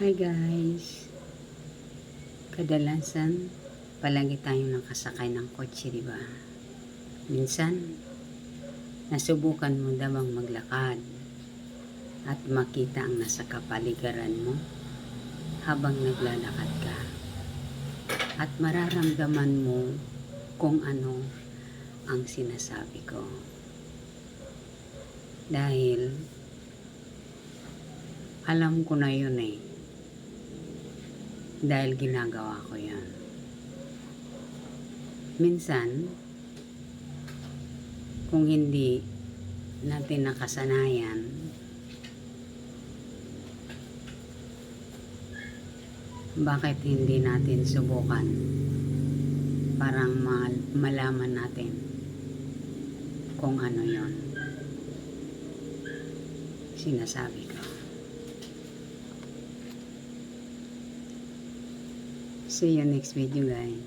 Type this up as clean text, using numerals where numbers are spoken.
Hi guys! Kadalasan, palagi tayong nakasakay ng kotse, di ba? Minsan, nasubukan mo daw bang maglakad at makita ang nasa kapaligiran mo habang naglalakad ka. At mararamdaman mo kung ano ang sinasabi ko. Dahil, alam ko na yun eh. Dahil ginagawa ko yan. Minsan, kung hindi natin nakasanayan, bakit hindi natin subukan? Parang malaman natin kung ano yon sinasabi ko. See you next video guys.